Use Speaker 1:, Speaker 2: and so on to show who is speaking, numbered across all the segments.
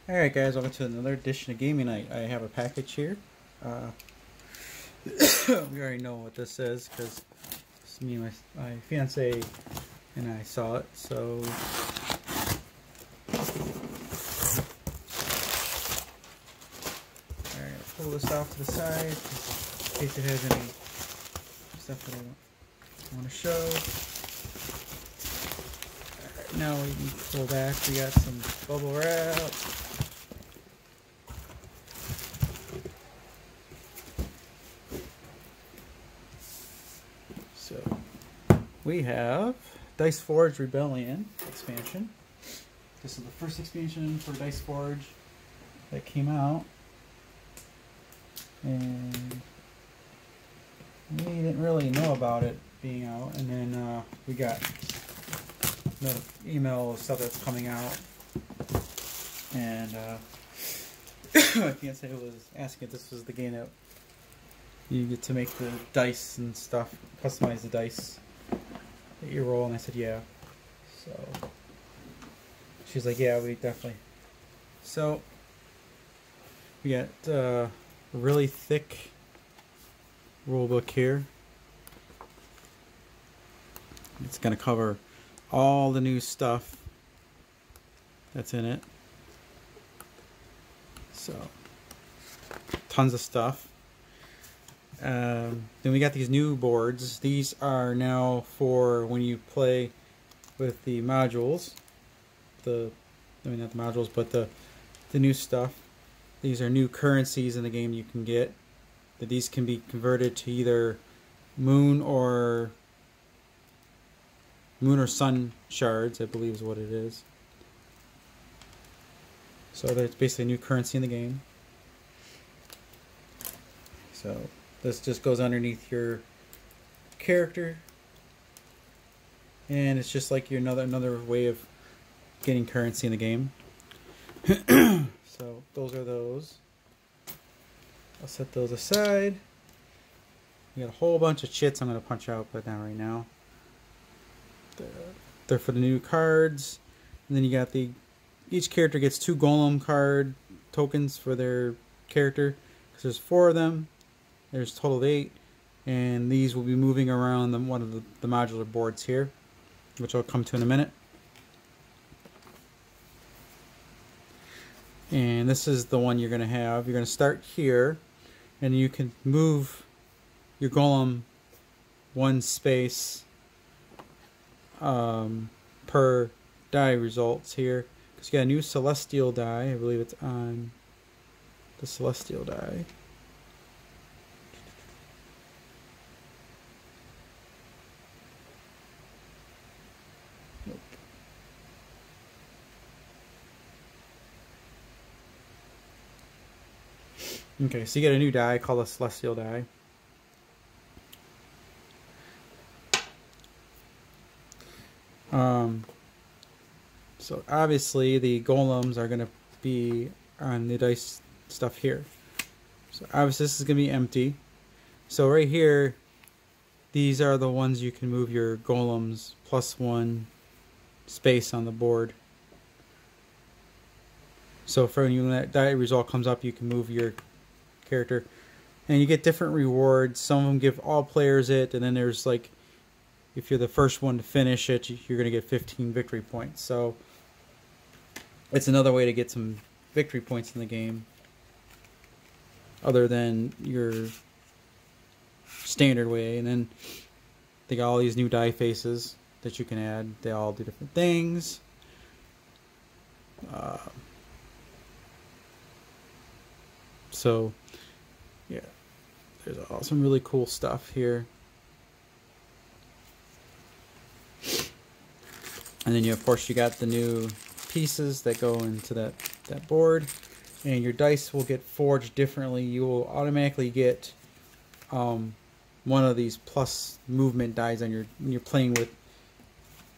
Speaker 1: Alright guys, welcome to another edition of Gaming Night. I have a package here. We already know what this is because me and my fiance and I saw it. So alright, pull this off to the side in case it has any stuff that I want to show. Alright, now we can pull back. We got some bubble wrap. So we have Dice Forge Rebellion expansion. This is the first expansion for Dice Forge that came out, and we didn't really know about it being out, and then we got the email of stuff that's coming out, and my fiance was asking if this was the game that you get to make the dice and stuff, customize the dice that you roll, and I said yeah. So she's like, yeah, we definitely. So we got a really thick rule book here. It's going to cover all the new stuff that's in it. So tons of stuff. Then we got these new boards. These are now for when you play with the modules. I mean not the modules, but the new stuff. These are new currencies in the game you can get. That these can be converted to either moon or sun shards, I believe is what it is. So that's basically a new currency in the game. So this just goes underneath your character, and it's just like your another way of getting currency in the game. So those are those. I'll set those aside. We got a whole bunch of chits I'm going to punch out, but not right now. They're for the new cards, and then you got each character gets 2 golem card tokens for their character, because there's 4 of them. There's a total of 8, and these will be moving around one of the modular boards here, which I'll come to in a minute. And this is the one you're going to have. You're going to start here, and you can move your golem 1 space per die results here, because you got a new celestial die. I believe it's on the celestial die. Okay, so you get a new die called a celestial die. So obviously the golems are going to be on the dice stuff here. So obviously this is going to be empty. So right here, these are the ones you can move your golems +1 space on the board. So for when that die result comes up, you can move your character, and you get different rewards. Some of them give all players it, and then there's like, if you're the first one to finish it, you're going to get 15 victory points. So it's another way to get some victory points in the game, other than your standard way. And then they got all these new die faces that you can add. They all do different things. So yeah, there's some really cool stuff here. And then of course you got the new pieces that go into that board, and your dice will get forged differently. You will automatically get one of these plus movement dies when you're playing with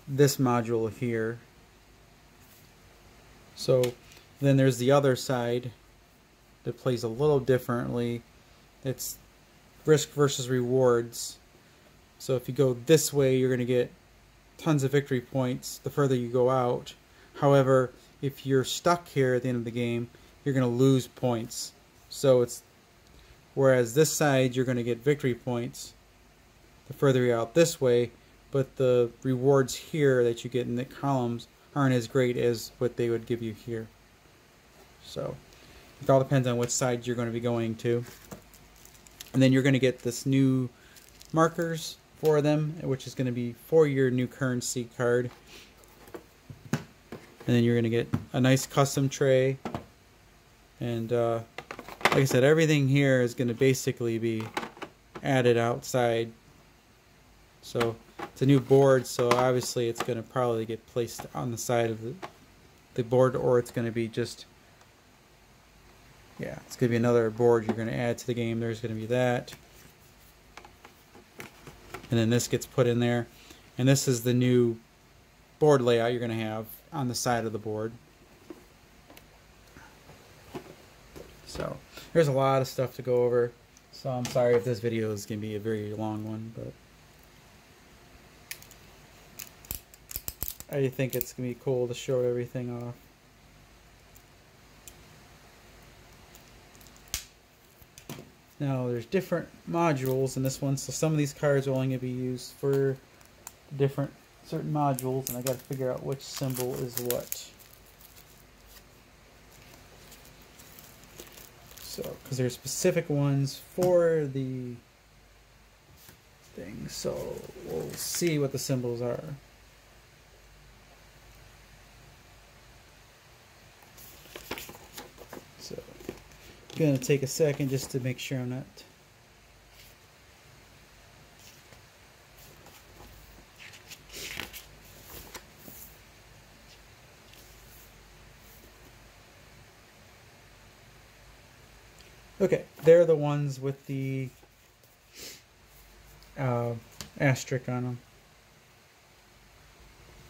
Speaker 1: this module here. So then there's the other side that plays a little differently. It's risk versus rewards. So if you go this way, you're going to get tons of victory points the further you go out. However, if you're stuck here at the end of the game, you're going to lose points. So it's, whereas this side you're going to get victory points the further you're out this way, but the rewards here that you get in the columns aren't as great as what they would give you here. So it all depends on which side you're going to be going to. And then you're going to get this new markers for them, which is going to be for your new currency card. And then you're going to get a nice custom tray. And like I said, everything here is going to basically be added outside. So it's a new board, so obviously it's going to probably get placed on the side of the board, or it's going to be just, yeah, it's going to be another board you're going to add to the game. There's going to be that. And then this gets put in there. And this is the new board layout you're going to have on the side of the board. So there's a lot of stuff to go over. So I'm sorry if this video is going to be a very long one, but I think it's going to be cool to show everything off. Now there's different modules in this one, so some of these cards are only going to be used for different certain modules, and I got to figure out which symbol is what. So, because there's specific ones for the thing, so we'll see what the symbols are. So, I'm going to take a second just to make sure I'm not... Okay, they're the ones with the asterisk on them.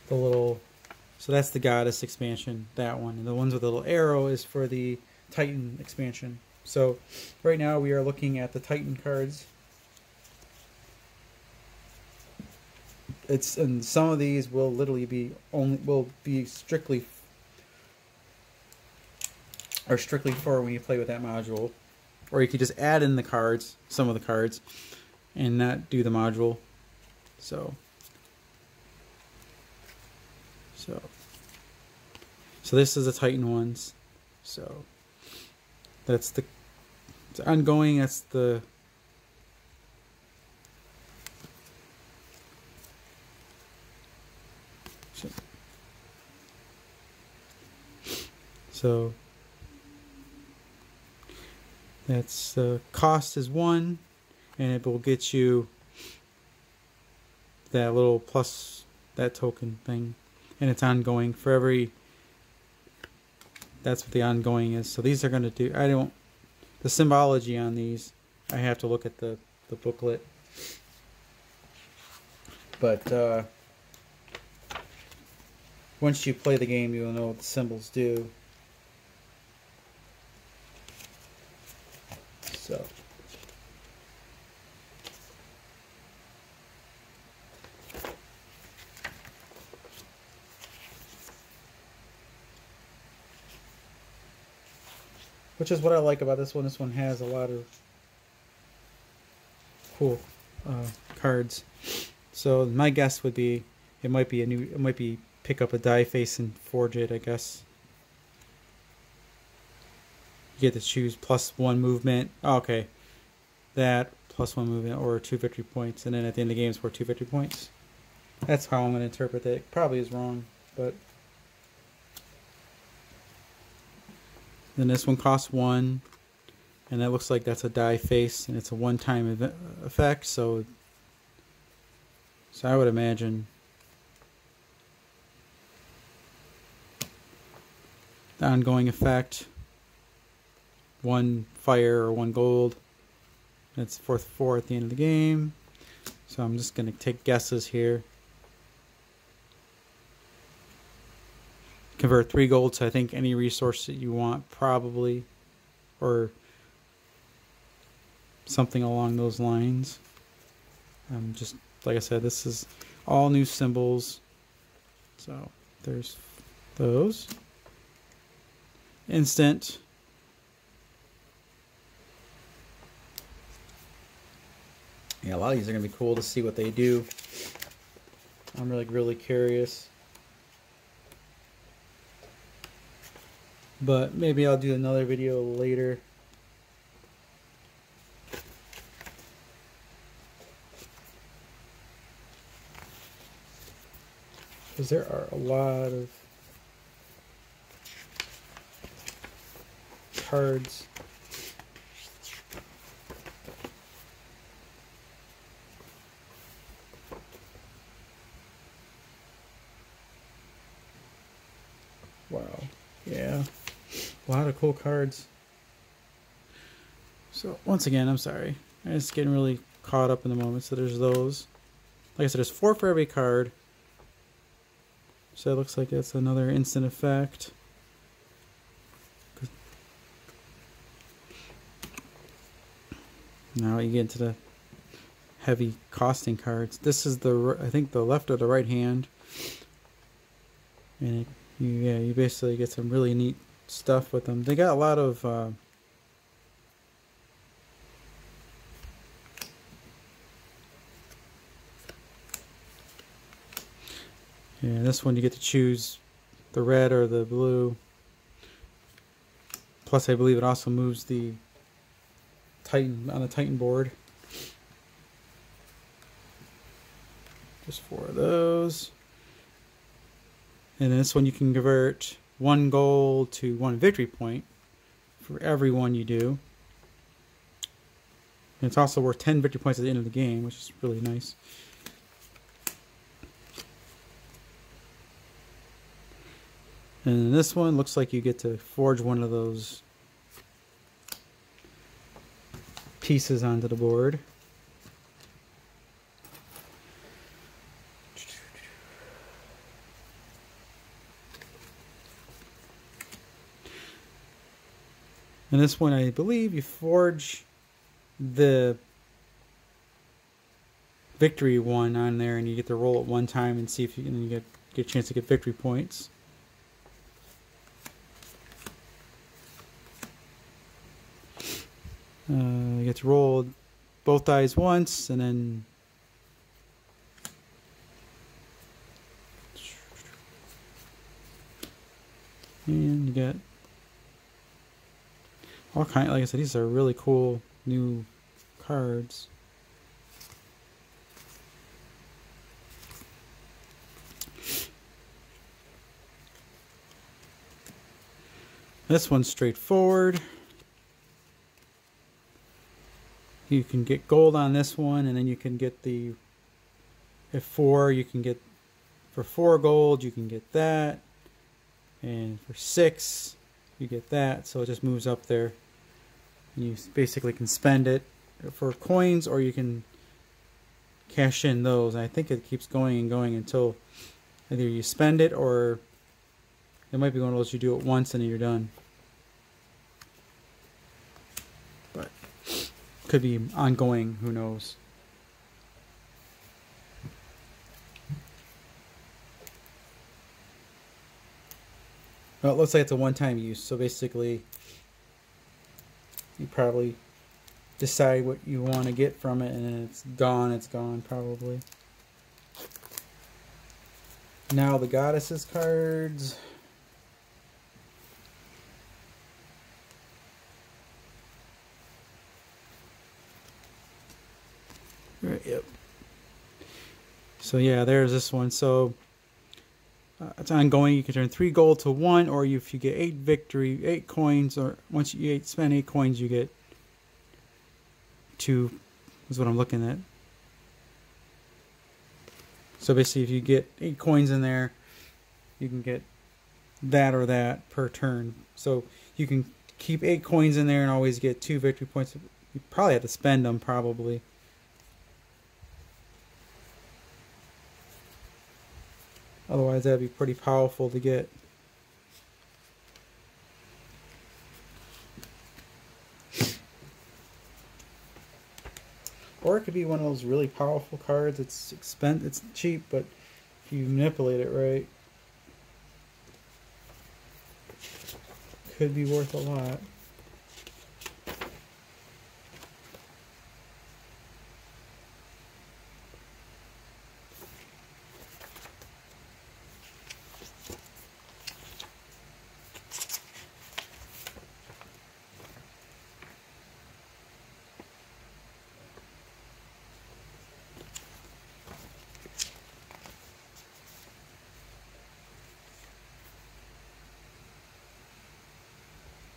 Speaker 1: The little, so that's the Goddess expansion, that one. And the ones with the little arrow is for the Titan expansion. So right now we are looking at the Titan cards. And some of these will literally be strictly for when you play with that module. Or you could just add in the cards, some of the cards, and not do the module. So this is the Titan ones. So that's the ongoing. That's the so. That's cost is 1, and it will get you that little plus, that token thing, and it's ongoing for every. That's what the ongoing is. So these are going to do. The symbology on these, I have to look at the booklet, but once you play the game, you'll know what the symbols do. So, which is what I like about this one. This one has a lot of cool cards. So my guess would be it might be pick up a die face and forge it, I guess. You get to choose +1 movement. Oh, okay. That +1 movement or 2 victory points. And then at the end of the game it's for 2 victory points. That's how I'm going to interpret that. It probably is wrong, but... Then this one costs 1. And that looks like that's a die face. And it's a one-time effect. So I would imagine... the ongoing effect... 1 fire or 1 gold. It's 4 at the end of the game. So I'm just going to take guesses here. Convert 3 gold to I think any resource that you want, probably, or something along those lines. Just like I said, this is all new symbols. So there's those. instant. Yeah, a lot of these are going to be cool to see what they do. I'm really curious. But maybe I'll do another video later. Because there are a lot of cards. Wow. Yeah. A lot of cool cards. So once again, I'm sorry. I'm just getting really caught up in the moment. So there's those. Like I said, there's 4 for every card. So it looks like it's another instant effect. Now you get into the heavy costing cards. This is the, I think, the left or the right hand. And you basically get some really neat stuff with them. They got a lot of yeah, this one you get to choose the red or the blue. Plus I believe it also moves the Titan on the Titan board. Just 4 of those. And this one you can convert 1 gold to 1 victory point for every one you do. And it's also worth 10 victory points at the end of the game, which is really nice. And this one looks like you get to forge one of those pieces onto the board. And this one, I believe, you forge the victory one on there, and you get to roll it 1 time and see if you can get a chance to get victory points. You get to roll both dice once, and then you get all kind. Like I said, these are really cool new cards. This one's straightforward. You can get gold on this one, and then you can get the, at 4, you can get, for 4 gold, you can get that. And for 6, you get that. So it just moves up there. And you basically can spend it for coins, or you can cash in those. I think it keeps going and going until either you spend it, or it might be one of those you do it once and then you're done. But could be ongoing, who knows. Well, it looks like it's a one-time use, so basically you probably decide what you want to get from it, and then it's gone probably. Now the goddesses cards. Right, yep. So yeah, there's this one. So it's ongoing. You can turn 3 gold to 1, or if you get 8 coins, or once you spend 8 coins, you get 2. Is what I'm looking at. So basically, if you get 8 coins in there, you can get that or that per turn. So you can keep 8 coins in there and always get 2 victory points. You probably have to spend them, probably. Otherwise, that'd be pretty powerful to get. Or it could be one of those really powerful cards. It's cheap, but if you manipulate it right, could be worth a lot.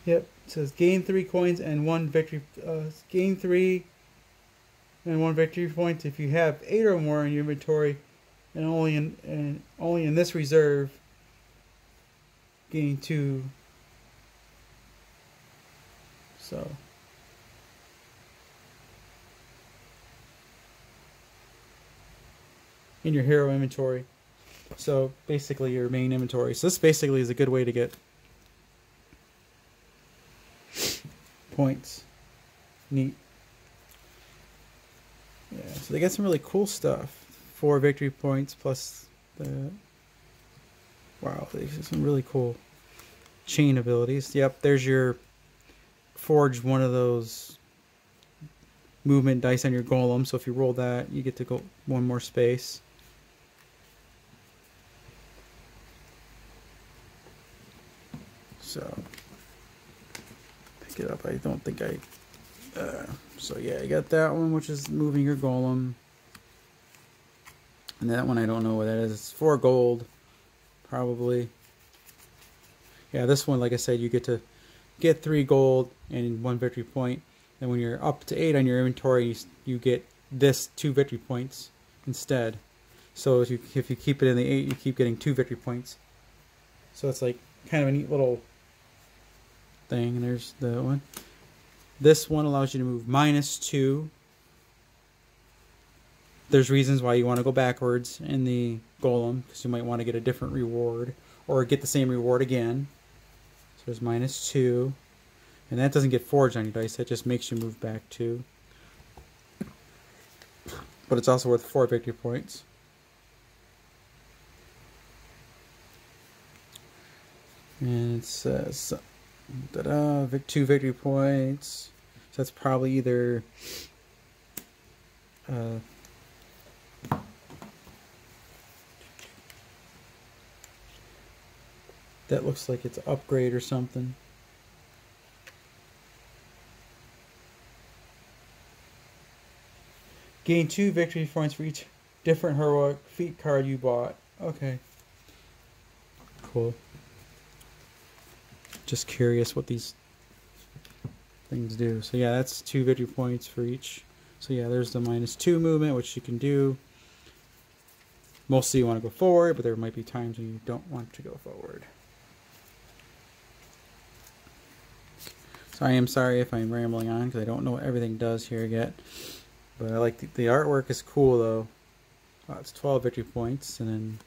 Speaker 1: Yep, it says gain 3 coins and 1 victory. Gain 3 and 1 victory point if you have 8 or more in your inventory, and only in this reserve. Gain 2. So in your hero inventory. So basically your main inventory. So this basically is a good way to get points. Neat. Yeah, so they got some really cool stuff. 4 victory points plus the... Wow, they got some really cool chain abilities. Yep, there's your forge, one of those movement dice on your golem. So if you roll that, you get to go 1 more space. So pick it up. I don't think I... so yeah, I got that one, which is moving your golem. And that one, I don't know what that is. It's 4 gold, probably. Yeah, this one, like I said, you get to get 3 gold and 1 victory point. And when you're up to 8 on your inventory, you get this 2 victory points instead. So if you keep it in the 8, you keep getting 2 victory points. So it's like kind of a neat little thing. And there's the one. This one allows you to move -2. There's reasons why you want to go backwards in the golem, because you might want to get a different reward or get the same reward again. So there's -2. And that doesn't get forged on your dice, that just makes you move back 2. But it's also worth 4 victory points. And it says 2 victory points. So that's probably either that looks like it's an upgrade or something. Gain 2 victory points for each different heroic feat card you bought. Okay. Cool. Just curious what these things do. So yeah, that's 2 victory points for each. So yeah, there's the -2 movement, which you can do. Mostly you want to go forward, but there might be times when you don't want to go forward. So I am sorry if I'm rambling on, because I don't know what everything does here yet. But I like the artwork is cool though. It's 12 victory points, and then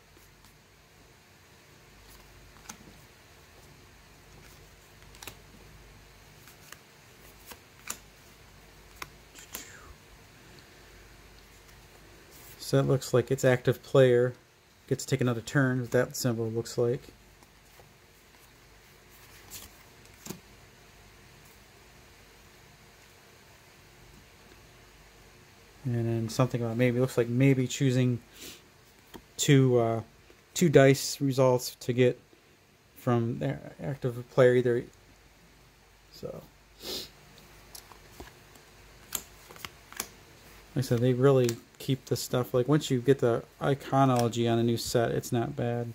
Speaker 1: so that looks like it's active player gets to take another turn. What that symbol looks like. And then something about maybe, looks like maybe choosing two dice results to get from the active player either. So, like I said, they really keep the stuff, like once you get the iconology on a new set, it's not bad.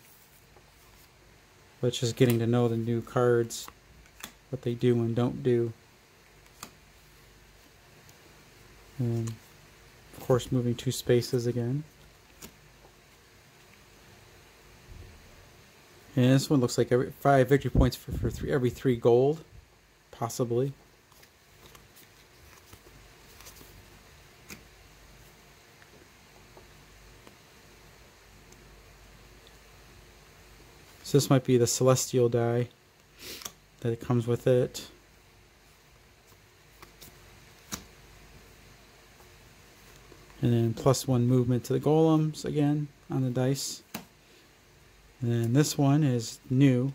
Speaker 1: But it's just getting to know the new cards, what they do and don't do. And of course, moving 2 spaces again. And this one looks like every 5 victory points for every 3 gold, possibly. So this might be the celestial die that it comes with it. And then +1 movement to the golems again on the dice. And then this one is new.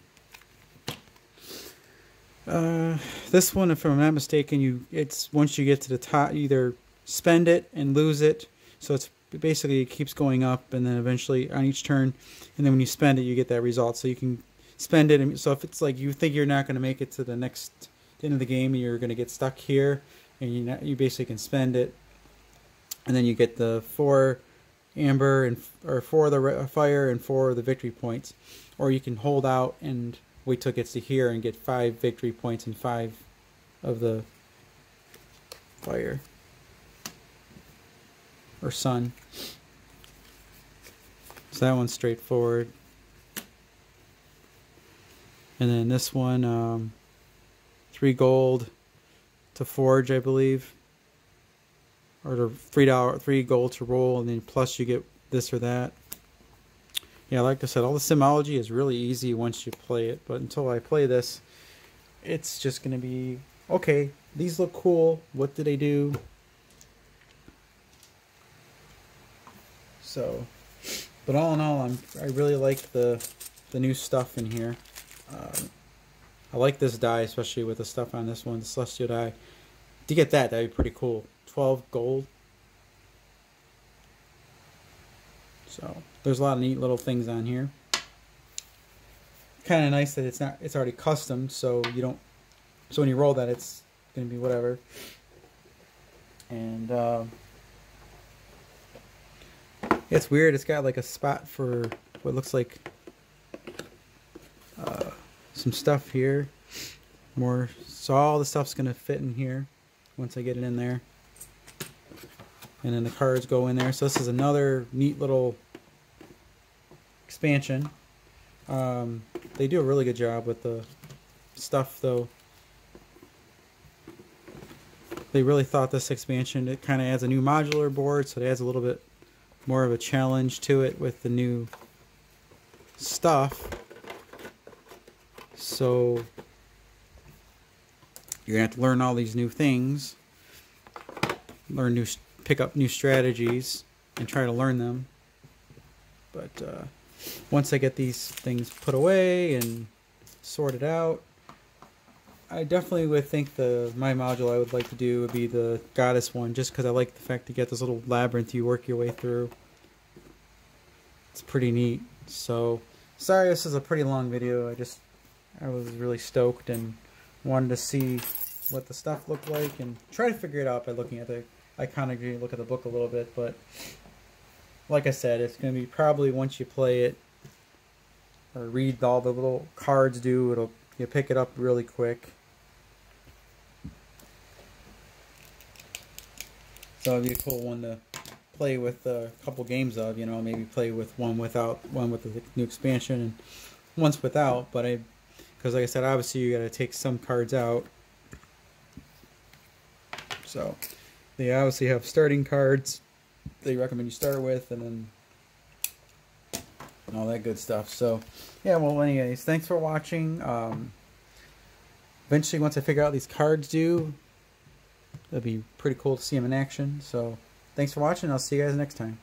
Speaker 1: This one, if I'm not mistaken, it's once you get to the top, you either spend it and lose it. So it's basically it keeps going up, and then eventually on each turn, and then when you spend it, you get that result. So you can spend it, and so if it's like you think you're not going to make it to the end of the game, and you're going to get stuck here, and you basically can spend it, and then you get the 4 amber or 4 of the fire and 4 of the victory points, or you can hold out and wait till it gets to here and get 5 victory points and 5 of the fire or sun. So that one's straightforward. And then this one, 3 gold to forge, I believe, or to $3, 3 gold to roll, and then plus you get this or that. Yeah, like I said, all the simology is really easy once you play it, but until I play this, it's just going to be, okay, these look cool, what do they do? So, but all in all, I really like the new stuff in here. I like this die, especially with the stuff on this one, the Celestial die. To get that, that'd be pretty cool. 12 gold. So there's a lot of neat little things on here. Kind of nice that it's already custom, so you don't. So when you roll that, it's gonna be whatever. And it's weird. It's got like a spot for what looks like some stuff here. More. So all the stuff's gonna fit in here once I get it in there. And then the cards go in there. So this is another neat little expansion. They do a really good job with the stuff, though. They really thought this expansion, it kind of adds a new modular board, so it adds a little bit more of a challenge to it with the new stuff. So you're gonna have to learn all these new things, pick up new strategies, and try to learn them. But once I get these things put away and sorted out, I definitely would think my module I would like to do would be the goddess one, just because I like the fact to get this little labyrinth you work your way through. It's pretty neat. So sorry this is a pretty long video. I was really stoked and wanted to see what the stuff looked like and try to figure it out by looking at the iconography, look at the book a little bit. But like I said, it's going to be probably once you play it or read all the little cards do, you pick it up really quick. So it'd be a cool one to play with a couple games of, you know, maybe play with one with the new expansion and once without. But because like I said, obviously you got to take some cards out. So they obviously have starting cards they recommend you start with, and all that good stuff. So yeah, well, anyways, thanks for watching. Eventually, once I figure out these cards do, it'll be pretty cool to see them in action. So thanks for watching. I'll see you guys next time.